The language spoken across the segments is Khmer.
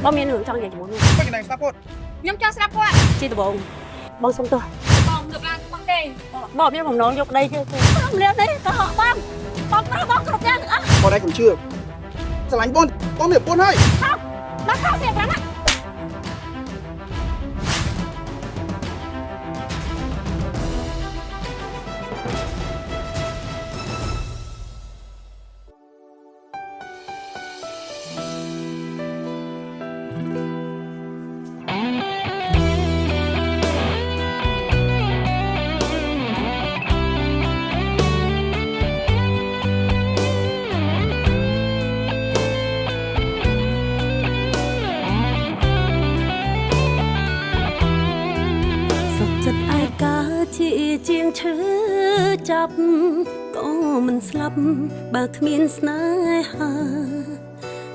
បងមានរឿងចង់និយាយជាមួយនោះមិនដឹងស្ដាប់គាត់ខ្ញុំចង់ស្ដាប់គាត់ជាដំបងបងសុំទោសបងងើបឡើងបងទេបងមានបំណងយកដីគេទេម្នាក់នេះក៏បងប្រុសបងគ្រប់យ៉ាងទាំងអស់គាត់ឯងកុំជឿស្រឡាញ់បងមានប្រពន្ធហើយមកខោស្អាតណាស់ជាជាងឈើចាប់ក៏មិនស្លាប់បើគ្មានស្នេហា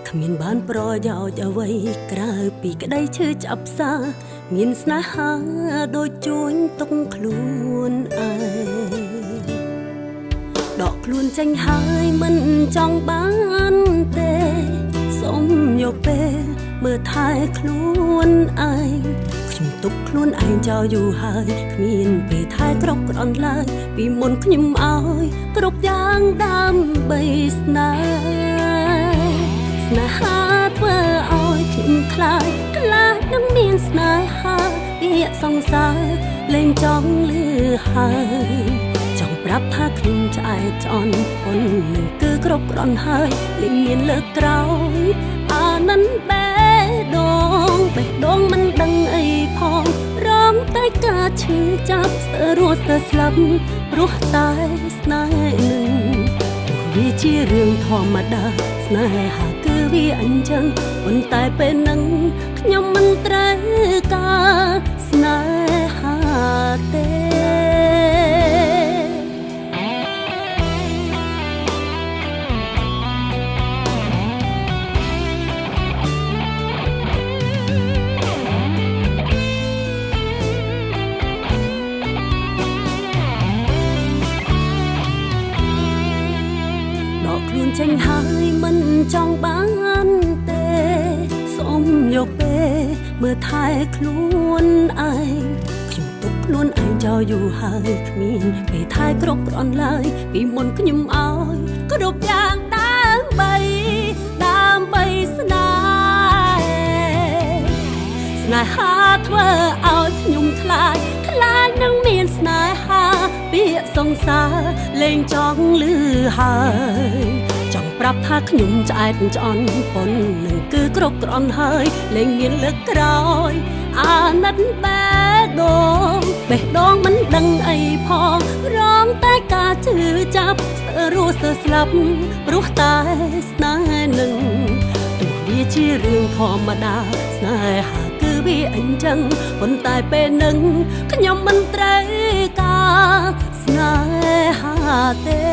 គ្មានបានប្រយោជន៍អ្វីក្រៅពីក្តីឈឺចាប់សាមានស្នេហាដូចជួញទុកខ្លួនឯងដកខ្លួនចេញហើយមិនចង់បានទេសុំយកពេលមើលថែខ្លួនឯងខ្ញុំទុកខ្លួនឯងចោលយូរហើយគ្មានពេលថែគ្រប់គ្រាន់ឡើយពីមុនខ្ញុំឲ្យគ្រប់យ៉ាងដើម្បីស្នេហាធ្វើឲ្យខ្ញុំខ្លាចនឹងមានស្នេហាពាក្យសង្សារលែងចង់លឺហើយចង់ប្រាប់ថាខ្ញុំឆ្អែតឆ្អន់ប៉ុននឹងគឺគ្រប់គ្រាន់ហើយលែងមានលើកក្រោយអានឹងបេះដូងមិនដឹងអីផងរងតែការឈឺចាប់ស្ទើររស់ស្ទើរស្លាប់ព្រោះតែស្នេហ៍នឹងវាជារឿងធម្មតាស្នេហាគឺវាអញ្ចឹងប៉ុន្តែពេលហ្នឹងខ្ញុំមិនត្រូវការស្នេហាទេខ្លួនចេញហើយមិនចង់បានទេសូមយកពេលមើលថែខ្លួនឯងខ្ញុំទុកខ្លួនឯងចោលយូរហើយគ្មានពេលថែគ្រប់គ្រាន់ឡើយពីមុនខ្ញុំឲ្យគ្រប់យ៉ាងដើម្បីស្នេហាធ្វើឲ្យខ្ញុំខ្លាចនឹងមានស្នេហាពាក្យសង្សារលែងចង់លឺហើយចង់ប្រាប់ថាខ្ញុំឆ្អែតឆ្អន់ប៉ុននឹងគឺគ្រប់គ្រាន់ហើយលែងមានលើកក្រោយអាណិតបេះដូងមិនដឹងអីផងរងតែការឈឺចាប់ស្ទើររស់ស្ទើរស្លាប់ព្រោះតែស្នេហ៍នឹងទោះវាជារឿងធម្មតាស្នេហាគឺវាអញ្ចឹងប៉ុន្តែពេលនឹងខ្ញុំមិនត្រូវការស្នេហាទេ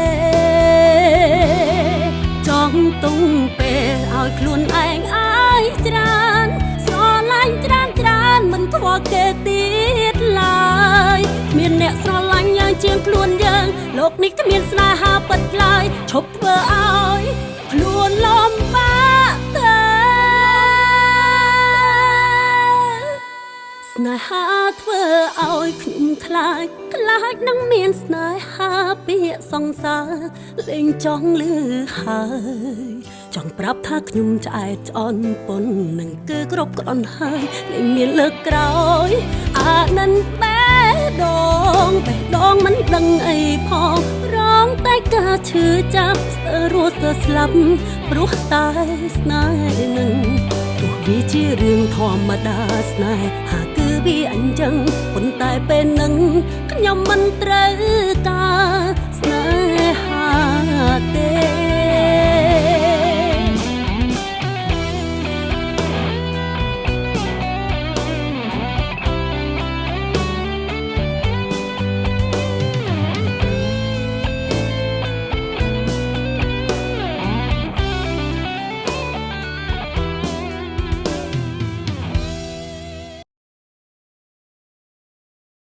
ចង់ទុំពេលឲ្យខ្លួនឯងអាយច្រើនស្រឡាញ់ច្រើនមិនខ្វល់គេទៀតឡើយមានអ្នកស្រឡាញ់យ៉ាងជាងខ្លួនយើងលោកនេះគ្មានស្នេហាពិតឡើយឈប់ធ្វើឲ្យខ្លួនលំបាកទេស្នេហាធ្វើឲ្យខ្ញុំខ្លាចនឹងមានស្នេហាពាក្យសង្សារលែងចង់លឺហើយចង់ប្រាប់ថាខ្ញុំឆ្អែតឆ្អន់ប៉ុននឹងគឺគ្រប់គ្រាន់ហើយលែងមានលើកក្រោយអាណិនបេះដូងមិនដឹងអីផងរងតែការឈឺចាប់ស្ទើររស់ស្ទើរស្លាប់ព្រោះតែស្នេហ៍នឹងទោះវាជារឿងធម្មតាស្នេហាគឺវាអញ្ចឹងប៉ុន្តែពេលនឹងខ្ញុំមិនត្រូវការ